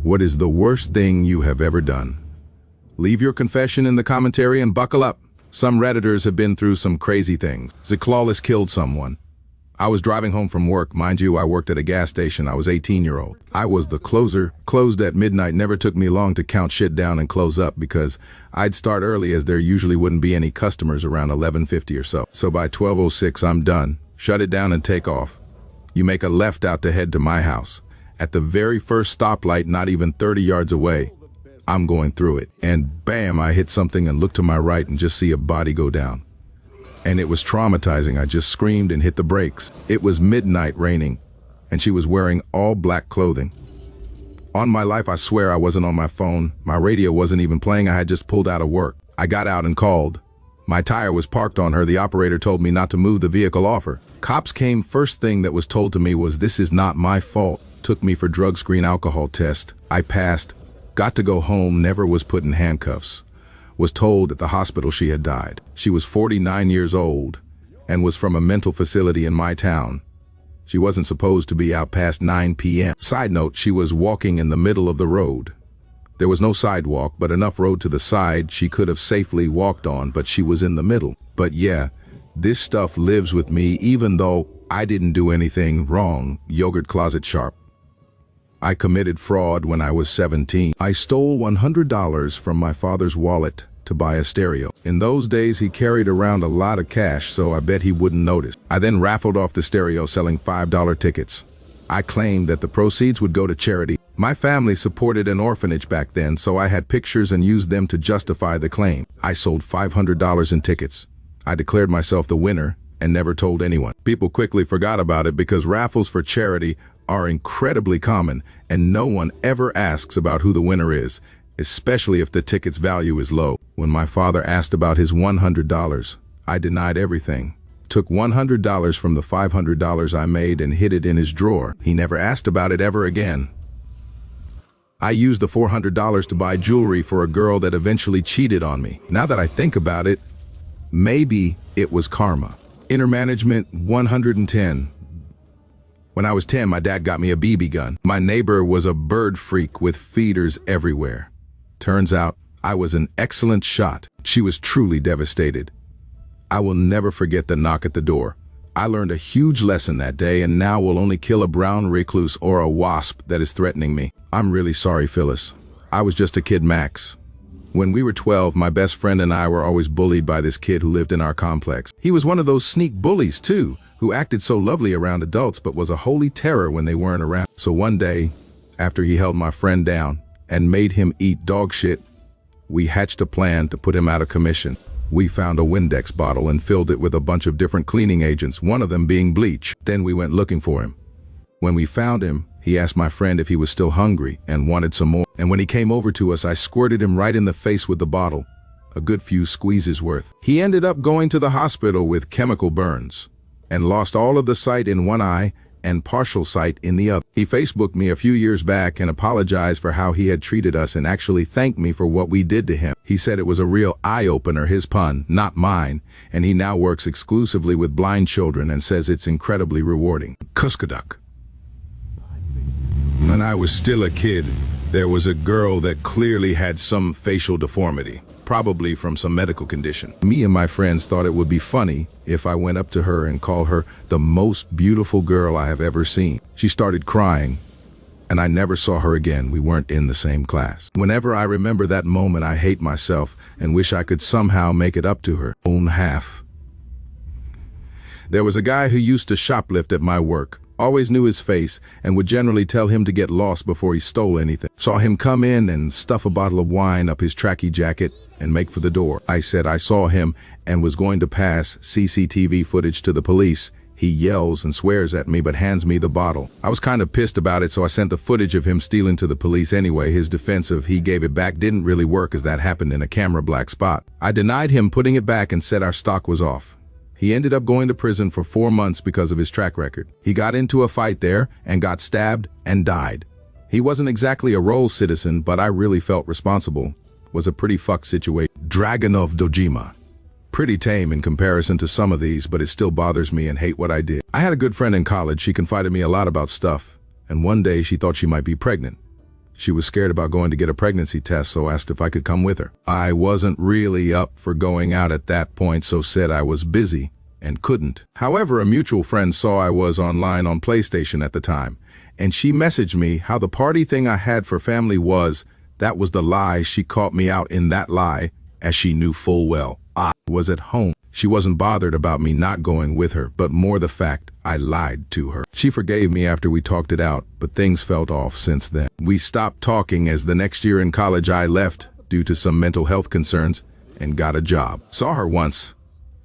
What is the worst thing you have ever done? Leave your confession in the commentary and buckle up. Some Redditors have been through some crazy things. Clawless killed someone. I was driving home from work. Mind you, I worked at a gas station. I was 18-year-old. I was the closer. Closed at midnight. Never took me long to count shit down and close up because I'd start early as there usually wouldn't be any customers around 11:50 or so. So by 12:06, I'm done. Shut it down and take off. You make a left out to head to my house. At the very first stoplight, not even 30 yards away, I'm going through it. And bam, I hit something and look to my right and just see a body go down. And it was traumatizing. I just screamed and hit the brakes. It was midnight, raining, and she was wearing all black clothing. On my life, I swear I wasn't on my phone. My radio wasn't even playing. I had just pulled out of work. I got out and called. My tire was parked on her. The operator told me not to move the vehicle off her. Cops came. First thing that was told to me was, "This is not my fault." Took me for drug screen alcohol test. I passed. Got to go home. Never was put in handcuffs. Was told at the hospital she had died. She was 49 years old and was from a mental facility in my town. She wasn't supposed to be out past 9 p.m. Side note, she was walking in the middle of the road. There was no sidewalk, but enough road to the side she could have safely walked on, but she was in the middle. But yeah, this stuff lives with me even though I didn't do anything wrong. Yogurt closet sharp. I committed fraud when I was 17. I stole $100 from my father's wallet to buy a stereo. In those days, he carried around a lot of cash, so I bet he wouldn't notice. I then raffled off the stereo selling $5 tickets. I claimed that the proceeds would go to charity. My family supported an orphanage back then, so I had pictures and used them to justify the claim. I sold $500 in tickets. I declared myself the winner and never told anyone. People quickly forgot about it because raffles for charity are incredibly common and no one ever asks about who the winner is, especially if the ticket's value is low. When my father asked about his $100, I denied everything. Took $100 from the $500 I made and hid it in his drawer. He never asked about it ever again. I used the $400 to buy jewelry for a girl that eventually cheated on me. Now that I think about it, maybe it was karma. Inner management 110. When I was 10, my dad got me a BB gun. My neighbor was a bird freak with feeders everywhere. Turns out I was an excellent shot. She was truly devastated. I will never forget the knock at the door. I learned a huge lesson that day and now will only kill a brown recluse or a wasp that is threatening me. I'm really sorry, Phyllis. I was just a kid, Max. When we were 12, my best friend and I were always bullied by this kid who lived in our complex. He was one of those sneak bullies too, who acted so lovely around adults but was a holy terror when they weren't around. So one day, after he held my friend down and made him eat dog shit, we hatched a plan to put him out of commission. We found a Windex bottle and filled it with a bunch of different cleaning agents, one of them being bleach. Then we went looking for him. When we found him, he asked my friend if he was still hungry and wanted some more. And when he came over to us, I squirted him right in the face with the bottle, a good few squeezes worth. He ended up going to the hospital with chemical burns and lost all of the sight in one eye and partial sight in the other. He Facebooked me a few years back and apologized for how he had treated us and actually thanked me for what we did to him. He said it was a real eye-opener, his pun, not mine, and he now works exclusively with blind children and says it's incredibly rewarding. Kuskaduck. When I was still a kid, there was a girl that clearly had some facial deformity, probably from some medical condition. Me and my friends thought it would be funny if I went up to her and called her the most beautiful girl I have ever seen. She started crying, and I never saw her again. We weren't in the same class. Whenever I remember that moment, I hate myself and wish I could somehow make it up to her. Own half. There was a guy who used to shoplift at my work. Always knew his face and would generally tell him to get lost before he stole anything. Saw him come in and stuff a bottle of wine up his tracky jacket and make for the door. I said I saw him and was going to pass CCTV footage to the police. He yells and swears at me but hands me the bottle. I was kind of pissed about it, so I sent the footage of him stealing to the police anyway. His defense of he gave it back didn't really work as that happened in a camera black spot. I denied him putting it back and said our stock was off. He ended up going to prison for 4 months because of his track record. He got into a fight there and got stabbed and died. He wasn't exactly a role citizen, but I really felt responsible. Was a pretty fucked situation. Dragon of Dojima. Pretty tame in comparison to some of these, but it still bothers me and hate what I did. I had a good friend in college. She confided me a lot about stuff, and one day she thought she might be pregnant. She was scared about going to get a pregnancy test, so asked if I could come with her. I wasn't really up for going out at that point, so said I was busy and couldn't. However, a mutual friend saw I was online on PlayStation at the time, and she messaged me how the party thing I had for family was. That was the lie. She caught me out in that lie, as she knew full well I was at home. She wasn't bothered about me not going with her, but more the fact I lied to her. She forgave me after we talked it out, but things felt off since then. We stopped talking as the next year in college I left due to some mental health concerns and got a job. Saw her once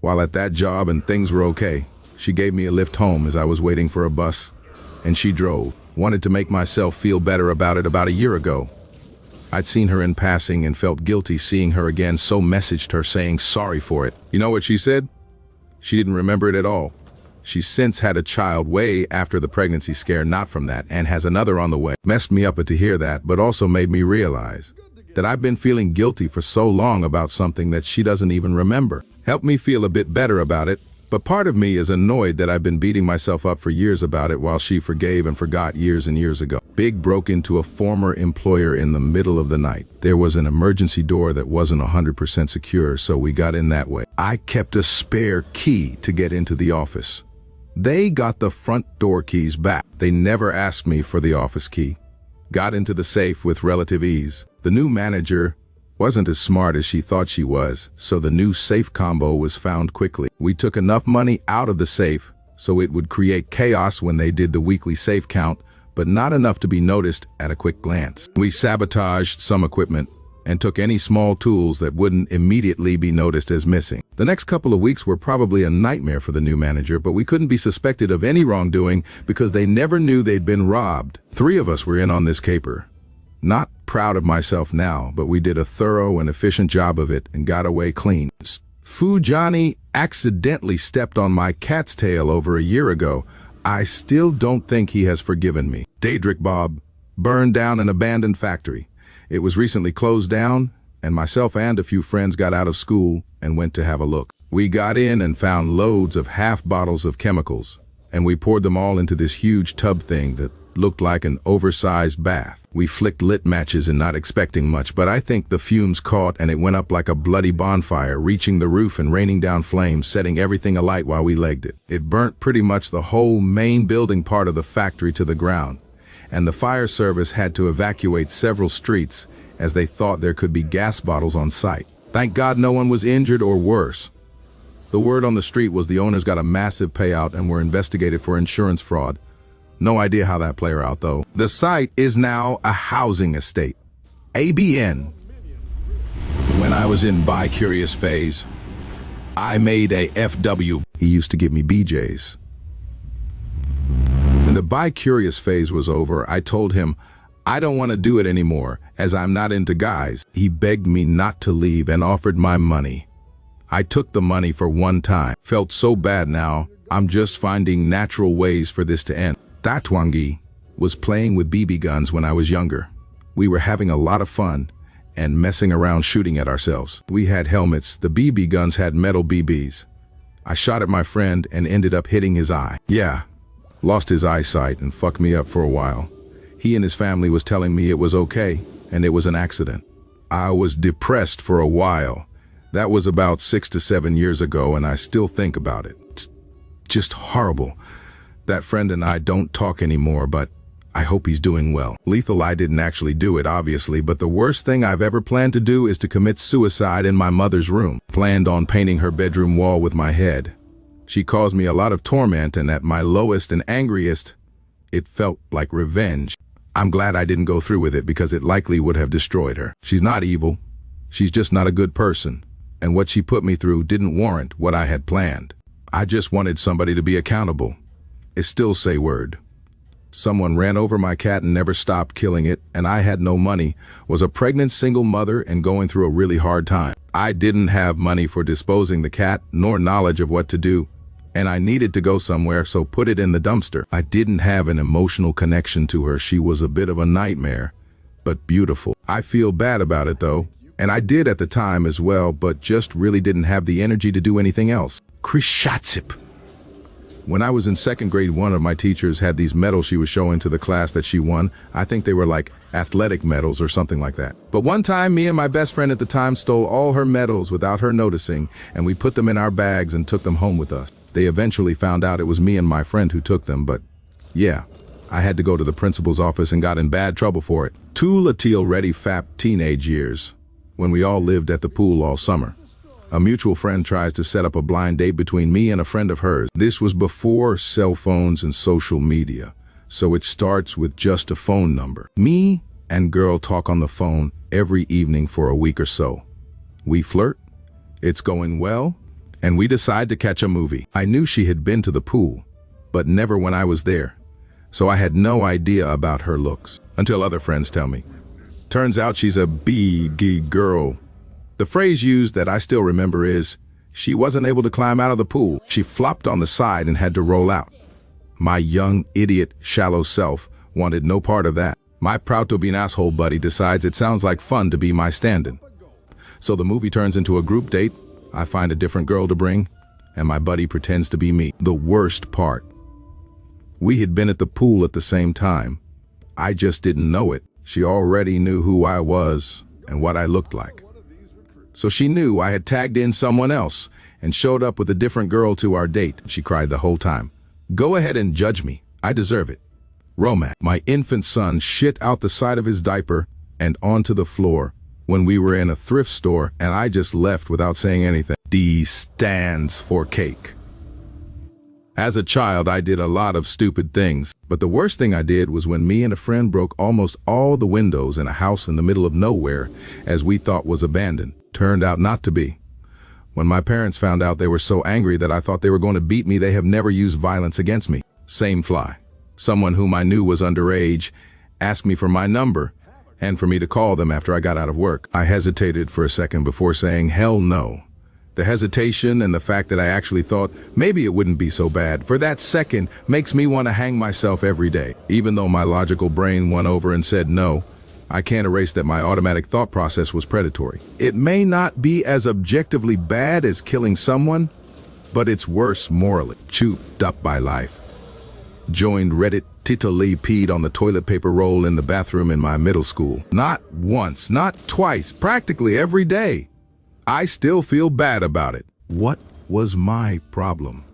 while at that job and things were okay. She gave me a lift home as I was waiting for a bus, and she drove. Wanted to make myself feel better about it about a year ago. I'd seen her in passing and felt guilty seeing her again, so messaged her saying sorry for it. You know what she said? She didn't remember it at all. She's since had a child way after the pregnancy scare, not from that, and has another on the way. Messed me up to hear that, but also made me realize that I've been feeling guilty for so long about something that she doesn't even remember. Helped me feel a bit better about it, but part of me is annoyed that I've been beating myself up for years about it while she forgave and forgot years and years ago. Big broke into a former employer in the middle of the night. There was an emergency door that wasn't 100% secure, so we got in that way. I kept a spare key to get into the office. They got the front door keys back. They never asked me for the office key. Got into the safe with relative ease. The new manager wasn't as smart as she thought she was, so the new safe combo was found quickly. We took enough money out of the safe so it would create chaos when they did the weekly safe count, but not enough to be noticed at a quick glance. We sabotaged some equipment and took any small tools that wouldn't immediately be noticed as missing. The next couple of weeks were probably a nightmare for the new manager, but we couldn't be suspected of any wrongdoing because they never knew they'd been robbed. 3 of us were in on this caper. Not proud of myself now, but we did a thorough and efficient job of it and got away clean. Johnny accidentally stepped on my cat's tail over a year ago. I still don't think he has forgiven me. Daedric Bob burned down an abandoned factory. It was recently closed down, and myself and a few friends got out of school and went to have a look. We got in and found loads of half bottles of chemicals, and we poured them all into this huge tub thing that looked like an oversized bath. We flicked lit matches and not expecting much, but I think the fumes caught and it went up like a bloody bonfire, reaching the roof and raining down flames, setting everything alight while we legged it. It burnt pretty much the whole main building part of the factory to the ground, and the fire service had to evacuate several streets as they thought there could be gas bottles on site. Thank God no one was injured or worse. The word on the street was the owners got a massive payout and were investigated for insurance fraud. No idea how that played out though. The site is now a housing estate. ABN. When I was in bi-curious phase, I made a FW. He used to give me BJs. When the bi-curious phase was over, I told him I don't want to do it anymore as I'm not into guys. He begged me not to leave and offered my money. I took the money for one time. Felt so bad now. I'm just finding natural ways for this to end. Tatwangi was playing with BB guns when I was younger. We were having a lot of fun and messing around shooting at ourselves. We had helmets. The BB guns had metal BBs. I shot at my friend and ended up hitting his eye. Yeah, lost his eyesight and fucked me up for a while. He and his family was telling me it was okay and it was an accident. I was depressed for a while. That was about 6 to 7 years ago and I still think about it. It's just horrible. That friend and I don't talk anymore, but I hope he's doing well. Lethal, I didn't actually do it, obviously, but the worst thing I've ever planned to do is to commit suicide in my mother's room. Planned on painting her bedroom wall with my head. She caused me a lot of torment, and at my lowest and angriest, it felt like revenge. I'm glad I didn't go through with it because it likely would have destroyed her. She's not evil. She's just not a good person. And what she put me through didn't warrant what I had planned. I just wanted somebody to be accountable. I still say word. Someone ran over my cat and never stopped killing it, and I had no money, was a pregnant single mother and going through a really hard time. I didn't have money for disposing the cat, nor knowledge of what to do, and I needed to go somewhere, so put it in the dumpster. I didn't have an emotional connection to her. She was a bit of a nightmare, but beautiful. I feel bad about it though, and I did at the time as well, but just really didn't have the energy to do anything else. Krishatsip. When I was in 2nd grade, one of my teachers had these medals she was showing to the class that she won. I think they were like athletic medals or something like that. But one time, me and my best friend at the time stole all her medals without her noticing, and we put them in our bags and took them home with us. They eventually found out it was me and my friend who took them, but yeah, I had to go to the principal's office and got in bad trouble for it. Two Latil-ready fap teenage years, when we all lived at the pool all summer. A mutual friend tries to set up a blind date between me and a friend of hers. This was before cell phones and social media, so it starts with just a phone number. Me and girl talk on the phone every evening for a week or so. We flirt, it's going well, and we decide to catch a movie. I knew she had been to the pool, but never when I was there, so I had no idea about her looks, until other friends tell me. Turns out she's a big girl. The phrase used that I still remember is, she wasn't able to climb out of the pool. She flopped on the side and had to roll out. My young, idiot, shallow self wanted no part of that. My proud-to-be an asshole buddy decides it sounds like fun to be my stand-in. So the movie turns into a group date. I find a different girl to bring, and my buddy pretends to be me. The worst part. We had been at the pool at the same time. I just didn't know it. She already knew who I was and what I looked like. So she knew I had tagged in someone else and showed up with a different girl to our date. She cried the whole time. Go ahead and judge me. I deserve it. Romance. My infant son shit out the side of his diaper and onto the floor when we were in a thrift store, and I just left without saying anything. D stands for cake. As a child, I did a lot of stupid things, but the worst thing I did was when me and a friend broke almost all the windows in a house in the middle of nowhere, as we thought was abandoned. Turned out not to be. When my parents found out, they were so angry that I thought they were going to beat me. They have never used violence against me. Same fly. Someone whom I knew was underage asked me for my number and for me to call them after I got out of work. I hesitated for a second before saying hell no. The hesitation and the fact that I actually thought maybe it wouldn't be so bad for that second makes me want to hang myself every day. Even though my logical brain won over and said no, I can't erase that my automatic thought process was predatory. It may not be as objectively bad as killing someone, but it's worse morally. Chewed up by life. Joined ReadIT. Titally peed on the toilet paper roll in the bathroom in my middle school. Not once, not twice, practically every day. I still feel bad about it. What was my problem?